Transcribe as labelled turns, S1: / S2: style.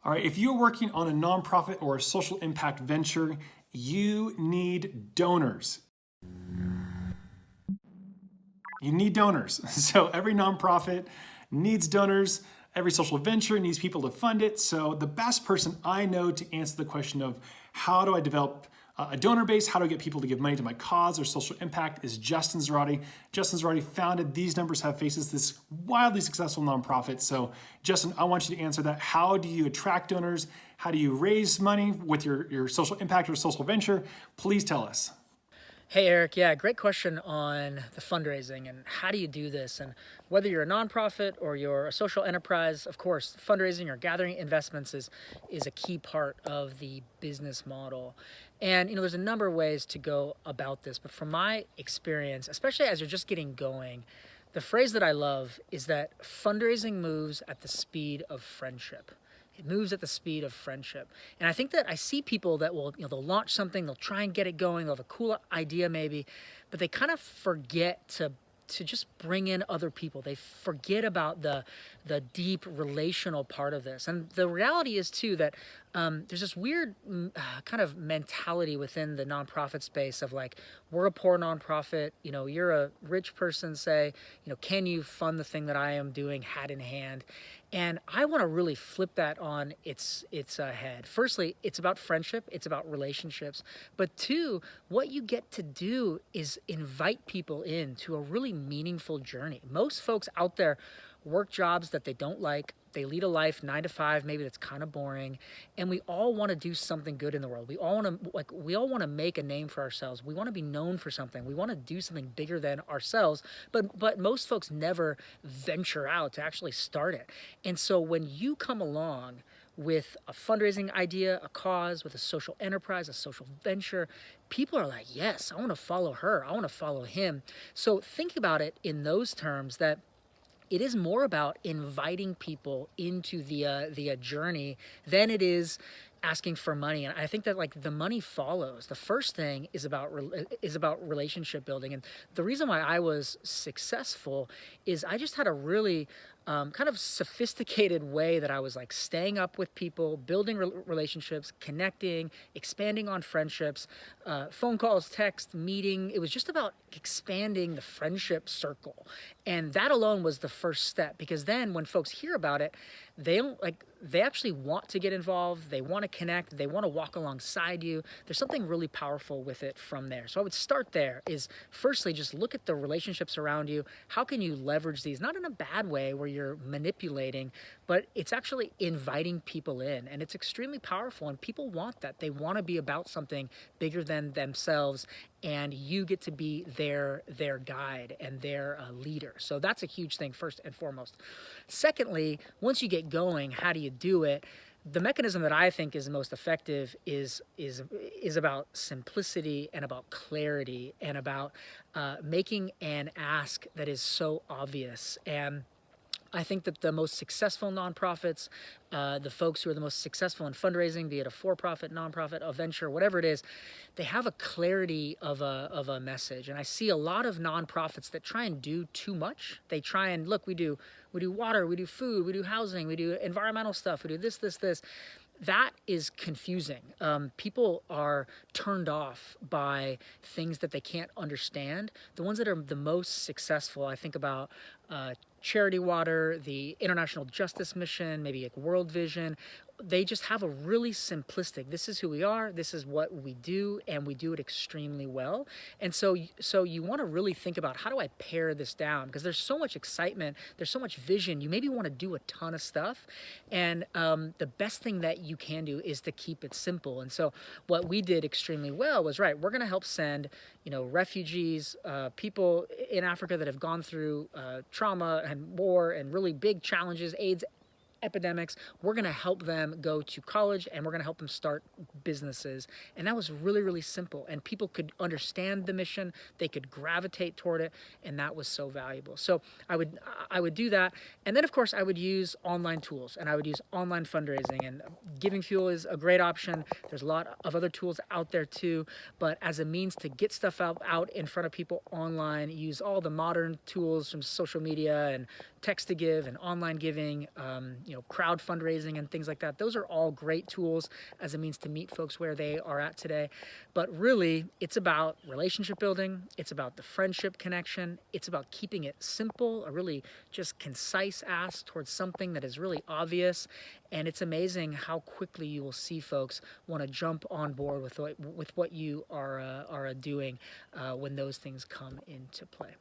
S1: All right, if you're working on a nonprofit or a social impact venture, you need donors. You need donors. So every nonprofit needs donors. Every social venture needs people to fund it. So the best person I know to answer the question of how do I develop a donor base, how do I get people to give money to my cause or social impact is Justin Zoradi. Justin Zoradi founded These Numbers Have Faces, this wildly successful nonprofit. So Justin, I want you to answer that. How do you attract donors? How do you raise money with your social impact or social venture? Please tell us.
S2: Hey Eric, yeah, great question on the fundraising and how do you do this? And whether you're a nonprofit or you're a social enterprise, of course, fundraising or gathering investments is a key part of the business model. And there's a number of ways to go about this, but from my experience, especially as you're just getting going, the phrase that I love is that fundraising moves at the speed of friendship. It moves at the speed of friendship. And I think that I see people that will, they'll launch something, they'll try and get it going, they'll have a cool idea maybe, but they kind of forget to just bring in other people. They forget about the deep relational part of this. And the reality is too that there's this weird kind of mentality within the nonprofit space of like, we're a poor nonprofit, you're a rich person, say, can you fund the thing that I am doing hat in hand? And I want to really flip that on its head. Firstly, it's about friendship, it's about relationships. But two, what you get to do is invite people in to a really meaningful journey. Most folks out there work jobs that they don't like. They lead a life 9 to 5, maybe that's kind of boring, and we all want to do something good in the world. We all want to make a name for ourselves. We want to be known for something. We want to do something bigger than ourselves. But most folks never venture out to actually start it. And so when you come along with a fundraising idea, a cause, with a social enterprise, a social venture, people are like, yes, I want to follow her. I want to follow him. So think about it in those terms that it is more about inviting people into the journey than it is asking for money. And I think that like the money follows. The first thing is about relationship building. And the reason why I was successful is I just had a really kind of sophisticated way that I was like staying up with people, building relationships, connecting, expanding on friendships, phone calls, text, meeting. It was just about expanding the friendship circle. And that alone was the first step, because then when folks hear about it, they actually want to get involved. They want to connect. They want to walk alongside you. There's something really powerful with it from there. So I would start there is firstly, just look at the relationships around you. How can you leverage these? Not in a bad way where you're manipulating, but it's actually inviting people in, and it's extremely powerful, and people want that. They want to be about something bigger than themselves, and you get to be their guide and their leader. So that's a huge thing, first and foremost. Secondly, once you get going, how do you do it? The mechanism that I think is most effective is about simplicity and about clarity and about making an ask that is so obvious. And I think that the most successful nonprofits, the folks who are the most successful in fundraising, be it a for-profit, nonprofit, a venture, whatever it is, they have a clarity of a message. And I see a lot of nonprofits that try and do too much. They try and look, we do water, we do food, we do housing, we do environmental stuff, we do this. That is confusing. People are turned off by things that they can't understand. The ones that are the most successful, I think about Charity Water, the International Justice Mission, maybe like World Vision. They just have a really simplistic, this is who we are, this is what we do, and we do it extremely well. And so you want to really think about, how do I pare this down? Because there's so much excitement, there's so much vision, you maybe want to do a ton of stuff, and the best thing that you can do is to keep it simple. And so what we did extremely well was, right, we're going to help send refugees, people in Africa that have gone through trauma and war and really big challenges, AIDS epidemics. We're going to help them go to college, and we're going to help them start businesses. And that was really, really simple. And people could understand the mission. They could gravitate toward it. And that was so valuable. So I would do that. And then, of course, I would use online tools, and I would use online fundraising. And Giving Fuel is a great option. There's a lot of other tools out there too. But as a means to get stuff out in front of people online, use all the modern tools from social media and text to give and online giving, crowd fundraising and things like that. Those are all great tools as a means to meet folks where they are at today. But really, it's about relationship building. It's about the friendship connection. It's about keeping it simple, a really just concise ask towards something that is really obvious. And it's amazing how quickly you will see folks want to jump on board with what you are doing when those things come into play.